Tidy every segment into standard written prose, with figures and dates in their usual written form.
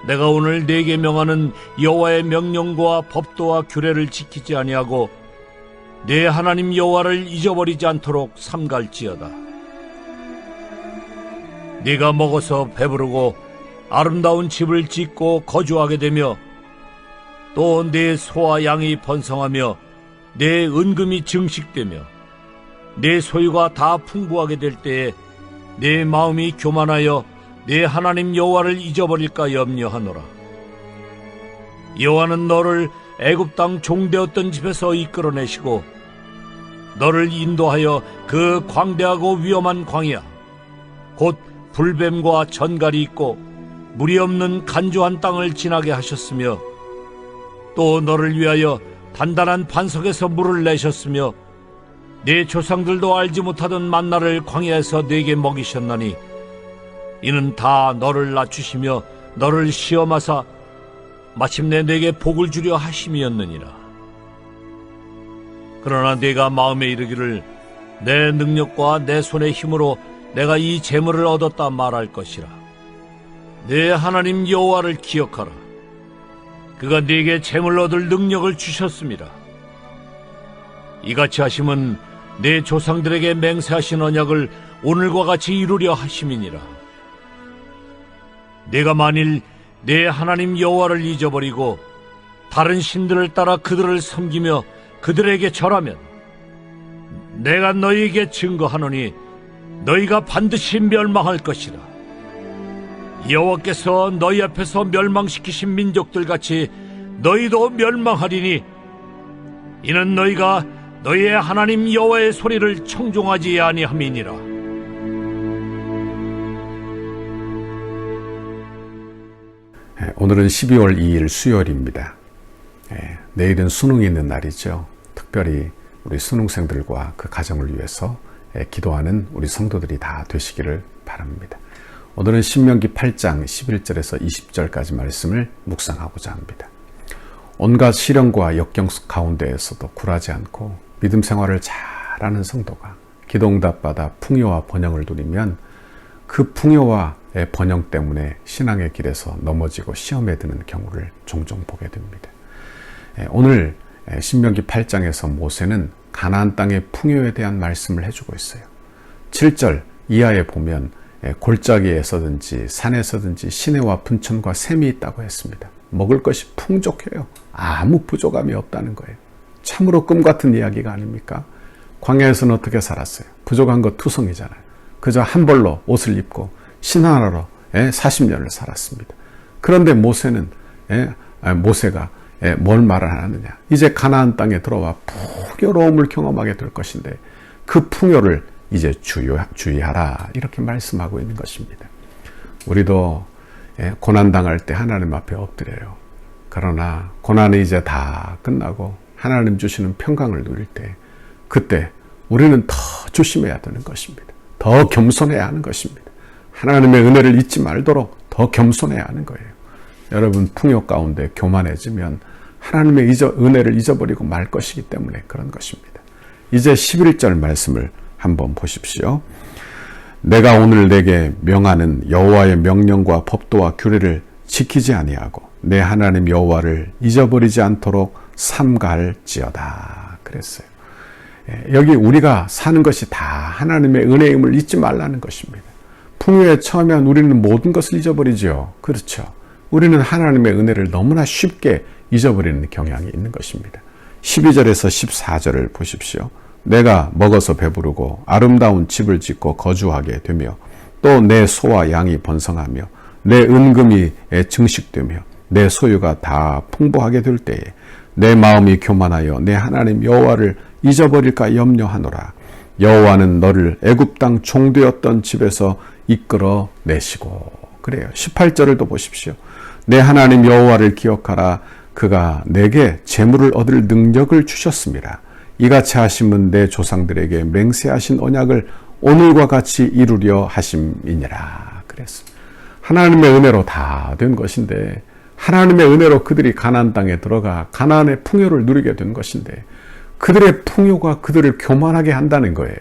내가 오늘 네게 명하는 여호와의 명령과 법도와 규례를 지키지 아니하고 내 하나님 여호와를 잊어버리지 않도록 삼갈지어다. 네가 먹어서 배부르고 아름다운 집을 짓고 거주하게 되며 또 내 소와 양이 번성하며 내 은금이 증식되며 내 소유가 다 풍부하게 될 때에 내 마음이 교만하여 내 하나님 여호와를 잊어버릴까 염려하노라. 여호와는 너를 애굽 땅 종되었던 집에서 이끌어내시고 너를 인도하여 그 광대하고 위험한 광야 곧 불뱀과 전갈이 있고 물이 없는 간조한 땅을 지나게 하셨으며 또 너를 위하여 단단한 반석에서 물을 내셨으며 네 조상들도 알지 못하던 만나를 광야에서 네게 먹이셨나니 이는 다 너를 낮추시며 너를 시험하사 마침내 네게 복을 주려 하심이었느니라. 그러나 네가 마음에 이르기를 내 능력과 내 손의 힘으로 내가 이 재물을 얻었다 말할 것이라. 내 하나님 여호와를 기억하라. 그가 네게 재물 얻을 능력을 주셨습니다. 이같이 하심은 내 조상들에게 맹세하신 언약을 오늘과 같이 이루려 하심이니라. 네가 만일 내 하나님 여호와를 잊어버리고 다른 신들을 따라 그들을 섬기며 그들에게 절하면 내가 너희에게 증거하노니 너희가 반드시 멸망할 것이라. 여호와께서 너희 앞에서 멸망시키신 민족들 같이 너희도 멸망하리니 이는 너희가 너희의 하나님 여호와의 소리를 청종하지 아니함이니라. 오늘은 12월 2일 수요일입니다. 내일은 수능이 있는 날이죠. 특별히 우리 수능생들과 그 가정을 위해서 기도하는 우리 성도들이 다 되시기를 바랍니다. 오늘은 신명기 8장 11절에서 20절까지 말씀을 묵상하고자 합니다. 온갖 시련과 역경 가운데에서도 굴하지 않고 믿음 생활을 잘하는 성도가 기도응답받아 풍요와 번영을 누리면 그 풍요와 번영 때문에 신앙의 길에서 넘어지고 시험에 드는 경우를 종종 보게 됩니다. 오늘 신명기 8장에서 모세는 가나안 땅의 풍요에 대한 말씀을 해주고 있어요. 7절 이하에 보면 골짜기에서든지 산에서든지 시내와 분천과 샘이 있다고 했습니다. 먹을 것이 풍족해요. 아무 부족함이 없다는 거예요. 참으로 꿈 같은 이야기가 아닙니까? 광야에서는 어떻게 살았어요? 부족한 거 투성이잖아요. 그저 한 벌로 옷을 입고 신 하나로 40년을 살았습니다. 그런데 모세가 뭘 말을 하느냐? 이제 가나안 땅에 들어와 풍요로움을 경험하게 될 것인데 그 풍요를 이제 주의하라 이렇게 말씀하고 있는 것입니다. 우리도 고난당할 때 하나님 앞에 엎드려요. 그러나 고난이 이제 다 끝나고 하나님 주시는 평강을 누릴 때 그때 우리는 더 조심해야 되는 것입니다. 더 겸손해야 하는 것입니다. 하나님의 은혜를 잊지 말도록 더 겸손해야 하는 거예요. 여러분 풍요 가운데 교만해지면 하나님의 은혜를 잊어버리고 말 것이기 때문에 그런 것입니다. 이제 11절 말씀을 한번 보십시오. 내가 오늘 내게 명하는 여호와의 명령과 법도와 규례를 지키지 아니하고 내 하나님 여호와를 잊어버리지 않도록 삼갈지어다 그랬어요. 여기 우리가 사는 것이 다 하나님의 은혜임을 잊지 말라는 것입니다. 풍요에 처하면 우리는 모든 것을 잊어버리죠. 그렇죠. 우리는 하나님의 은혜를 너무나 쉽게 잊어버리는 경향이 있는 것입니다. 12절에서 14절을 보십시오. 내가 먹어서 배부르고 아름다운 집을 짓고 거주하게 되며 또 내 소와 양이 번성하며 내 은금이 증식되며 내 소유가 다 풍부하게 될 때에 내 마음이 교만하여 내 하나님 여호와를 잊어버릴까 염려하노라. 여호와는 너를 애굽 땅 종되었던 집에서 이끌어 내시고 그래요. 18절을 또 보십시오. 내 하나님 여호와를 기억하라. 그가 내게 재물을 얻을 능력을 주셨습니다. 이같이 하심은 내 조상들에게 맹세하신 언약을 오늘과 같이 이루려 하심이니라. 그랬습니다. 하나님의 은혜로 다 된 것인데 하나님의 은혜로 그들이 가나안 땅에 들어가 가나안의 풍요를 누리게 된 것인데 그들의 풍요가 그들을 교만하게 한다는 거예요.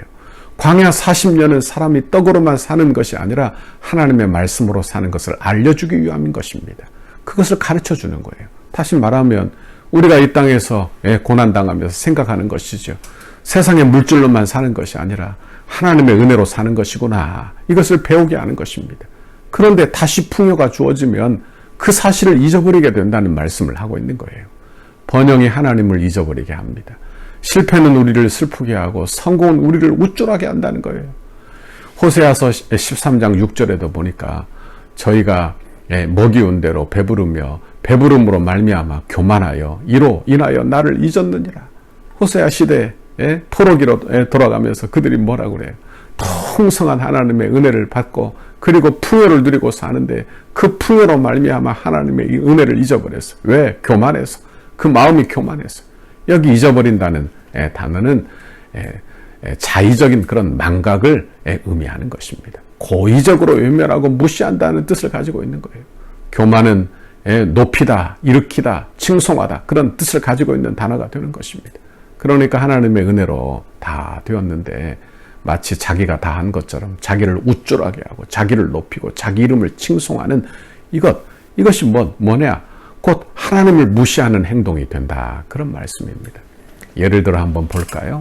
광야 40년은 사람이 떡으로만 사는 것이 아니라 하나님의 말씀으로 사는 것을 알려주기 위함인 것입니다. 그것을 가르쳐 주는 거예요. 다시 말하면 우리가 이 땅에서 고난당하면서 생각하는 것이죠. 세상의 물질로만 사는 것이 아니라 하나님의 은혜로 사는 것이구나. 이것을 배우게 하는 것입니다. 그런데 다시 풍요가 주어지면 그 사실을 잊어버리게 된다는 말씀을 하고 있는 거예요. 번영이 하나님을 잊어버리게 합니다. 실패는 우리를 슬프게 하고 성공은 우리를 우쭐하게 한다는 거예요. 호세아서 13장 6절에도 보니까 저희가 먹이운 대로 배부르며 배부름으로 말미암아 교만하여 이로 인하여 나를 잊었느니라. 호세아 시대에 포로기로 돌아가면서 그들이 뭐라고 그래요? 풍성한 하나님의 은혜를 받고 그리고 풍요를 누리고 사는데 그 풍요로 말미암아 하나님의 이 은혜를 잊어버렸어. 왜? 교만해서. 그 마음이 교만해서. 여기 잊어버린다는 단어는 자의적인 그런 망각을 의미하는 것입니다. 고의적으로 외면하고 무시한다는 뜻을 가지고 있는 거예요. 교만은 높이다, 일으키다, 칭송하다 그런 뜻을 가지고 있는 단어가 되는 것입니다. 그러니까 하나님의 은혜로 다 되었는데 마치 자기가 다 한 것처럼 자기를 우쭐하게 하고 자기를 높이고 자기 이름을 칭송하는 이것이 뭐냐? 곧 하나님을 무시하는 행동이 된다. 그런 말씀입니다. 예를 들어 한번 볼까요?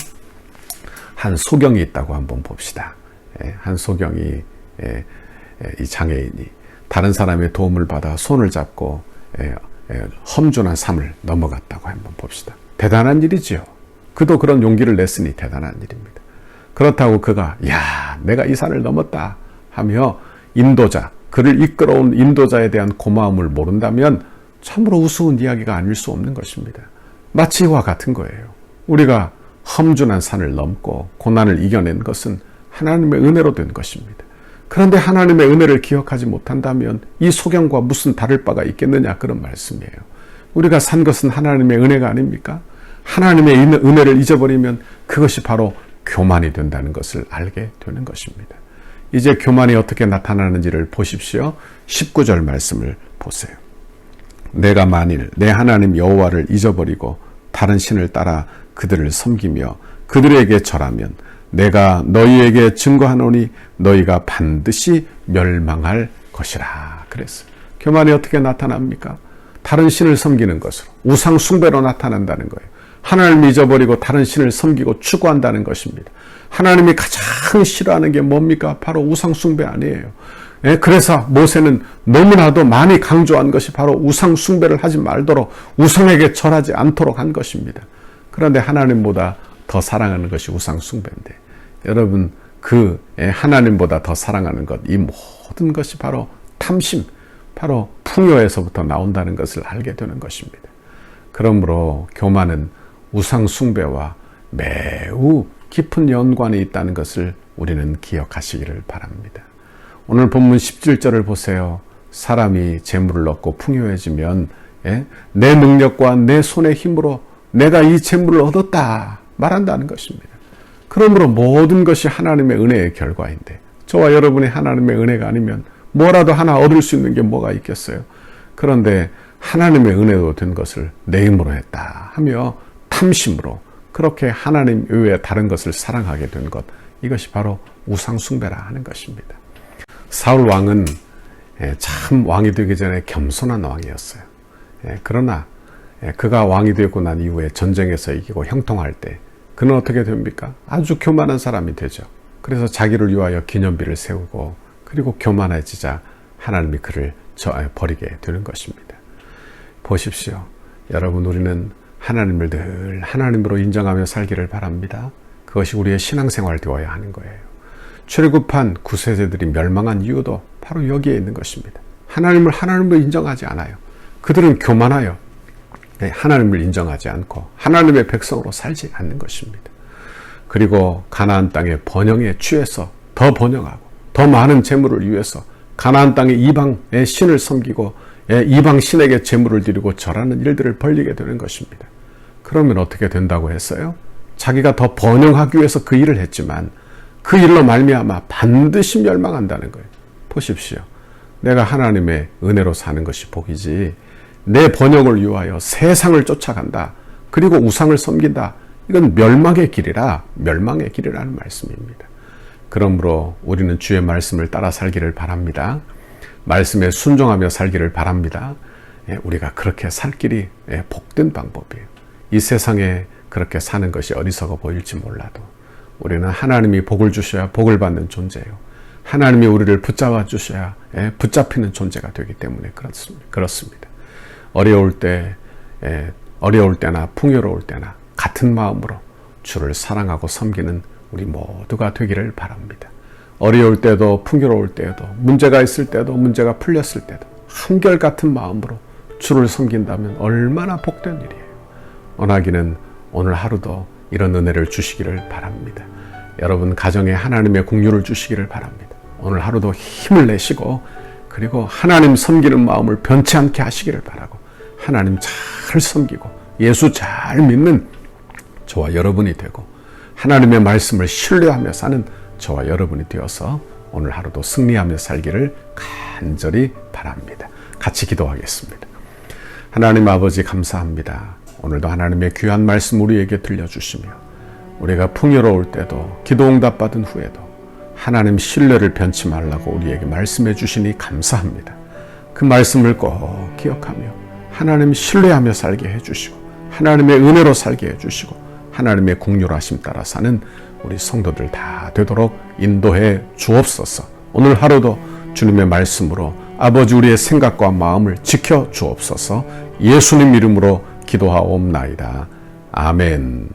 한 소경이 있다고 한번 봅시다. 한 소경이 이 장애인이 다른 사람의 도움을 받아 손을 잡고 험준한 산을 넘어갔다고 한번 봅시다. 대단한 일이지요. 그도 그런 용기를 냈으니 대단한 일입니다. 그렇다고 그가 내가 이 산을 넘었다 하며 그를 이끌어온 인도자에 대한 고마움을 모른다면 참으로 우스운 이야기가 아닐 수 없는 것입니다. 마치 이와 같은 거예요. 우리가 험준한 산을 넘고 고난을 이겨낸 것은 하나님의 은혜로 된 것입니다. 그런데 하나님의 은혜를 기억하지 못한다면 이 소경과 무슨 다를 바가 있겠느냐 그런 말씀이에요. 우리가 산 것은 하나님의 은혜가 아닙니까? 하나님의 은혜를 잊어버리면 그것이 바로 교만이 된다는 것을 알게 되는 것입니다. 이제 교만이 어떻게 나타나는지를 보십시오. 19절 말씀을 보세요. 내가 만일 내 하나님 여호와를 잊어버리고 다른 신을 따라 그들을 섬기며 그들에게 절하면 내가 너희에게 증거하노니 너희가 반드시 멸망할 것이라 그랬어요. 교만이 어떻게 나타납니까? 다른 신을 섬기는 것으로 우상 숭배로 나타난다는 거예요. 하나님을 잊어버리고 다른 신을 섬기고 추구한다는 것입니다. 하나님이 가장 싫어하는 게 뭡니까? 바로 우상 숭배 아니에요. 그래서 모세는 너무나도 많이 강조한 것이 바로 우상 숭배를 하지 말도록 우상에게 절하지 않도록 한 것입니다. 그런데 하나님보다 더 사랑하는 것이 우상 숭배인데 여러분 그 하나님보다 더 사랑하는 것 이 모든 것이 바로 탐심, 바로 풍요에서부터 나온다는 것을 알게 되는 것입니다. 그러므로 교만은 우상 숭배와 매우 깊은 연관이 있다는 것을 우리는 기억하시기를 바랍니다. 오늘 본문 17절을 보세요. 사람이 재물을 얻고 풍요해지면 내 능력과 내 손의 힘으로 내가 이 재물을 얻었다 말한다는 것입니다. 그러므로 모든 것이 하나님의 은혜의 결과인데 저와 여러분이 하나님의 은혜가 아니면 뭐라도 하나 얻을 수 있는 게 뭐가 있겠어요. 그런데 하나님의 은혜로 된 것을 내 힘으로 했다 하며 탐심으로 그렇게 하나님 외에 다른 것을 사랑하게 된 것, 이것이 바로 우상 숭배라 하는 것입니다. 사울 왕은 참 왕이 되기 전에 겸손한 왕이었어요. 그러나 그가 왕이 되고 난 이후에 전쟁에서 이기고 형통할 때 그는 어떻게 됩니까? 아주 교만한 사람이 되죠. 그래서 자기를 위하여 기념비를 세우고 그리고 교만해지자 하나님이 그를 버리게 되는 것입니다. 보십시오. 여러분, 우리는 하나님을 늘 하나님으로 인정하며 살기를 바랍니다. 그것이 우리의 신앙생활 되어야 하는 거예요. 출애굽한 구세대들이 멸망한 이유도 바로 여기에 있는 것입니다. 하나님을 하나님으로 인정하지 않아요. 그들은 교만하여 하나님을 인정하지 않고 하나님의 백성으로 살지 않는 것입니다. 그리고 가나안 땅의 번영에 취해서 더 번영하고 더 많은 재물을 위해서 가나안 땅의 이방의 신을 섬기고 이방 신에게 재물을 드리고 절하는 일들을 벌리게 되는 것입니다. 그러면 어떻게 된다고 했어요? 자기가 더 번영하기 위해서 그 일을 했지만 그 일로 말미암아 반드시 멸망한다는 거예요. 보십시오. 내가 하나님의 은혜로 사는 것이 복이지 내 번영을 위하여 세상을 쫓아간다. 그리고 우상을 섬긴다. 이건 멸망의 길이라는 말씀입니다. 그러므로 우리는 주의 말씀을 따라 살기를 바랍니다. 말씀에 순종하며 살기를 바랍니다. 우리가 그렇게 살 길이 복된 방법이에요. 이 세상에 그렇게 사는 것이 어리석어 보일지 몰라도 우리는 하나님이 복을 주셔야 복을 받는 존재예요. 하나님이 우리를 붙잡아 주셔야 붙잡히는 존재가 되기 때문에 그렇습니다. 어려울 때나 풍요로울 때나 같은 마음으로 주를 사랑하고 섬기는 우리 모두가 되기를 바랍니다. 어려울 때도 풍요로울 때도 문제가 있을 때도 문제가 풀렸을 때도 한결같은 마음으로 주를 섬긴다면 얼마나 복된 일이에요. 원하기는 오늘 하루도 이런 은혜를 주시기를 바랍니다. 여러분 가정에 하나님의 공유를 주시기를 바랍니다. 오늘 하루도 힘을 내시고 그리고 하나님 섬기는 마음을 변치 않게 하시기를 바라고 하나님 잘 섬기고 예수 잘 믿는 저와 여러분이 되고 하나님의 말씀을 신뢰하며 사는 저와 여러분이 되어서 오늘 하루도 승리하며 살기를 간절히 바랍니다. 같이 기도하겠습니다. 하나님 아버지 감사합니다. 오늘도 하나님의 귀한 말씀 우리에게 들려주시며 우리가 풍요로울 때도 기도 응답받은 후에도 하나님 신뢰를 변치 말라고 우리에게 말씀해 주시니 감사합니다. 그 말씀을 꼭 기억하며 하나님 신뢰하며 살게 해주시고 하나님의 은혜로 살게 해주시고 하나님의 공률하심 따라 사는 우리 성도들 다 되도록 인도해 주옵소서. 오늘 하루도 주님의 말씀으로 아버지 우리의 생각과 마음을 지켜 주옵소서. 예수님 이름으로 기도하옵나이다. 아멘.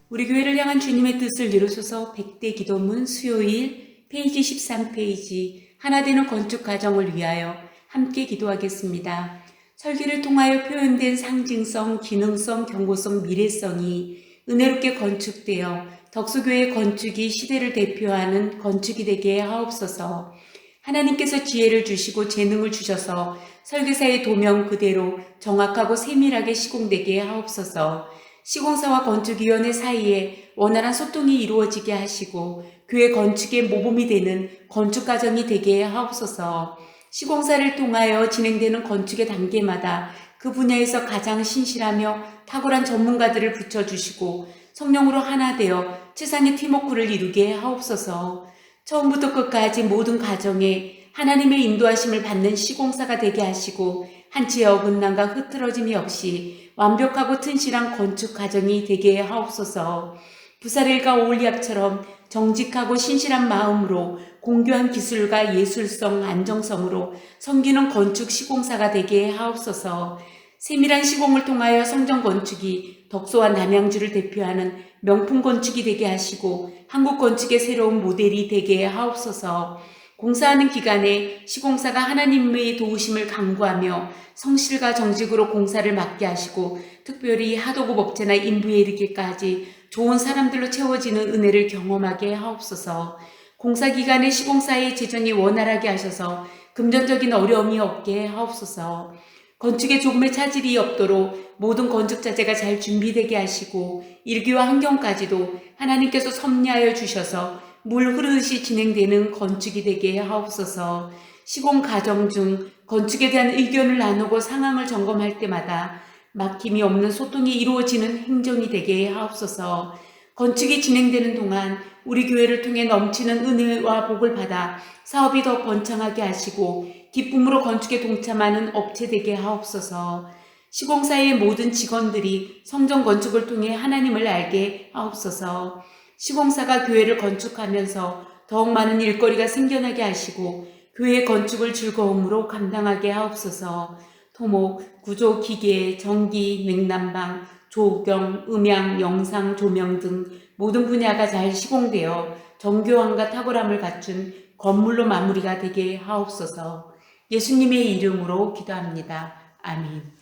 우리 교회를 향한 주님의 뜻을 이루소서. 100대 기도문 수요일 페이지 13페이지 하나 되는 건축 가정을 위하여 함께 기도하겠습니다. 설계를 통하여 표현된 상징성, 기능성, 경고성, 미래성이 은혜롭게 건축되어 덕수교회 건축이 시대를 대표하는 건축이 되게 하옵소서. 하나님께서 지혜를 주시고 재능을 주셔서 설계사의 도명 그대로 정확하고 세밀하게 시공되게 하옵소서. 시공사와 건축위원회 사이에 원활한 소통이 이루어지게 하시고 교회 건축의 모범이 되는 건축 과정이 되게 하옵소서. 시공사를 통하여 진행되는 건축의 단계마다 그 분야에서 가장 신실하며 탁월한 전문가들을 붙여주시고 성령으로 하나 되어 최상의 팀워크를 이루게 하옵소서. 처음부터 끝까지 모든 과정에 하나님의 인도하심을 받는 시공사가 되게 하시고 한치의 어긋남과 흐트러짐이 없이 완벽하고 튼실한 건축 과정이 되게 하옵소서. 부사릴과 오올리압처럼 정직하고 신실한 마음으로 공교한 기술과 예술성, 안정성으로 섬기는 건축 시공사가 되게 하옵소서. 세밀한 시공을 통하여 성전 건축이 덕소와 남양주를 대표하는 명품 건축이 되게 하시고 한국 건축의 새로운 모델이 되게 하옵소서. 공사하는 기간에 시공사가 하나님의 도우심을 간구하며 성실과 정직으로 공사를 맡게 하시고 특별히 하도급 업체나 인부에 이르기까지 좋은 사람들로 채워지는 은혜를 경험하게 하옵소서. 공사 기간에 시공사의 재정이 원활하게 하셔서 금전적인 어려움이 없게 하옵소서. 건축에 조금의 차질이 없도록 모든 건축 자재가 잘 준비되게 하시고 일기와 환경까지도 하나님께서 섭리하여 주셔서 물 흐르듯이 진행되는 건축이 되게 하옵소서. 시공 과정 중 건축에 대한 의견을 나누고 상황을 점검할 때마다 막힘이 없는 소통이 이루어지는 행정이 되게 하옵소서. 건축이 진행되는 동안 우리 교회를 통해 넘치는 은혜와 복을 받아 사업이 더 번창하게 하시고 기쁨으로 건축에 동참하는 업체 되게 하옵소서. 시공사의 모든 직원들이 성전 건축을 통해 하나님을 알게 하옵소서. 시공사가 교회를 건축하면서 더욱 많은 일거리가 생겨나게 하시고 교회 건축을 즐거움으로 감당하게 하옵소서. 토목, 구조, 기계, 전기, 냉난방, 조경, 음향, 영상, 조명 등 모든 분야가 잘 시공되어 정교함과 탁월함을 갖춘 건물로 마무리가 되게 하옵소서. 예수님의 이름으로 기도합니다. 아멘.